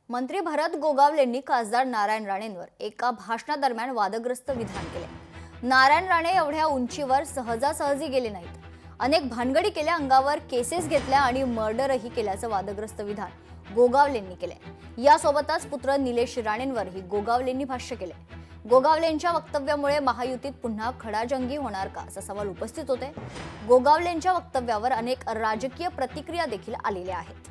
मंत्री भरत गोगावलेंनी खासदार नारायण राणेंवर एका भाषणादरम्यान वादग्रस्त विधान केले। नारायण राणे एवढ्या उंचीवर सहजासहजी गेले नाहीत। अनेक भानगडी केल्या, अंगावर केसेस घेतल्या आणि मर्डरही केल्याचं वादग्रस्त विधान गोगावलेंनी केले। यासोबतच पुत्र निलेश राणेंवरही गोगावलेंनी भाष्य केले। गोगावलेंच्या वक्तव्यामुळे महायुतीत पुन्हा खडाजंगी होणार का असा सवाल उपस्थित होते। गोगावलेंच्या वक्तव्यावर अनेक राजकीय प्रतिक्रिया देखील आलेल्या आहेत।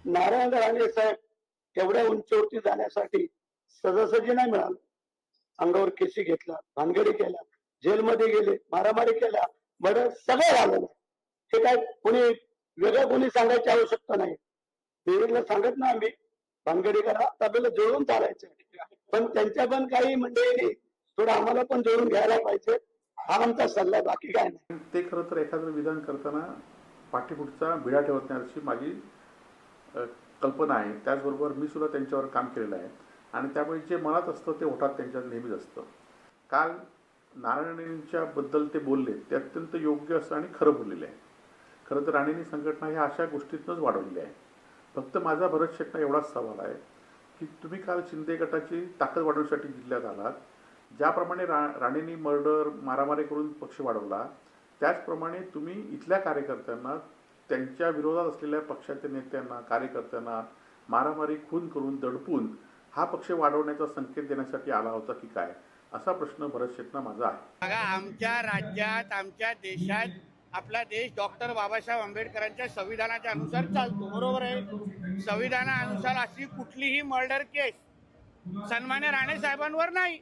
नारायण राणे साहेब एवढ्या उंचीवरती जाण्यासाठी सहजासहजी नाही मिळालं। अंगावर केसी घेतला, भानगडी केल्या, जेलमध्ये गेले, मारामारी केल्या, मर्डर सगळं झालं। हे काय कोणी वेगळं कोणी सांगायची आवश्यकता नाही। देवीला सांगत ना आम्ही भानगडी करा, तबेला जोडून चालायचं, पण त्यांच्या पण काही मंडळींनी थोडं आम्हाला पण जोडून घ्यायला पाहिजे, हा आमचा सल्ला, बाकी काय नाही। ते खरं तर एखादं विधान करताना पाठीपुढचा बिडा ठेवण्याची माझी कल्पना आहे। त्याचबरोबर मी सुद्धा त्यांच्यावर काम केलेलं आहे आणि त्यामुळे जे मनात असतं ते ओठात त्यांच्या नेहमीच असतं। काल नारायणच्या बद्दल ते बोलले ते अत्यंत योग्य असं आणि खरं बोललेलं आहे। खरं तर राणेंनी संघटना ह्या अशा गोष्टीतूनच वाढवलेली आहे। फक्त माझा भरत शेट्टींना एवढाच सवाल आहे की तुम्ही काल शिंदे गटाची ताकद वाढवण्यासाठी जिल्ह्यात आलात। ज्याप्रमाणे राणेंनी मर्डर मारामारी करून पक्ष वाढवला, त्याचप्रमाणे तुम्ही इथल्या कार्यकर्त्यांना, त्यांच्या विरोधात असलेल्या पक्षाच्या नेत्यांना, कार्यकर्त्यांना मारामारी, खून करून दडपून हा पक्ष वाढवण्याचा संकेत देण्यासाठी आला होता की काय, असा प्रश्न भरत शेट्टींना माझा आहे। बघा, आमच्या राज्यात, आमच्या देशात आपला देश डॉक्टर बाबासाहेब आंबेडकरांच्या संविधानाच्या अनुसार चालतो, बरोबर आहे। संविधानानुसार अशी कुठलीही मर्डर केस सन्मान्य राणे साहेबांवर नाही।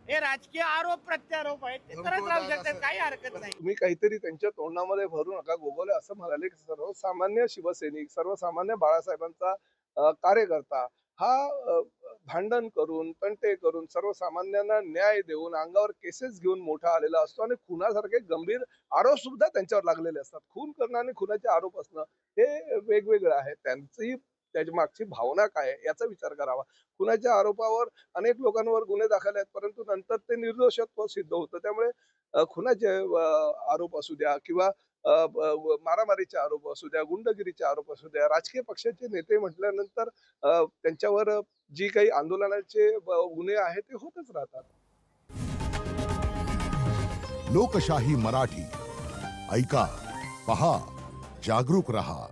हे राजकीय आरोप प्रत्यारोप आहेत, ते करत राहू शकतात, काही हरकत नाही। तुम्ही काहीतरी त्यांच्या तोंडामध्ये भरू नका। गोगावले असं म्हणाले की सर्वसामान्य शिवसैनिक, सर्वसामान्य बाळासाहेबांचा कार्यकर्ता हा भांडण करून, तंटे करून, सर्वसामान्यांना न्याय देऊन, अंगावर केसेस घेऊन मोठा आलेला असतो आणि खुनासारखे गंभीर आरोप सुद्धा त्यांच्यावर लागलेले असतात। खून करणं आणि खुनाचे आरोप असणं हे वेगवेगळं आहे। त्यांची त्याच्या मागची भावना काय आहे याचा विचार करावा। खुनाच्या आरोपावर अनेक लोकांवर गुन्हे दाखल आहेत, परंतु नंतर ते निर्दोषत्व सिद्ध होतं। त्यामुळे खुनाचे आरोप असू द्या किंवा मारामारीचे आरोप असू द्या, गुंडगिरीचे आरोप असू द्या, राजकीय पक्षाचे नेते म्हटल्यानंतर त्यांच्यावर जी काही आंदोलनाचे गुन्हे आहेत ते होतच राहतात। लोकशाही मराठी ऐका, पहा, जागरूक रहा।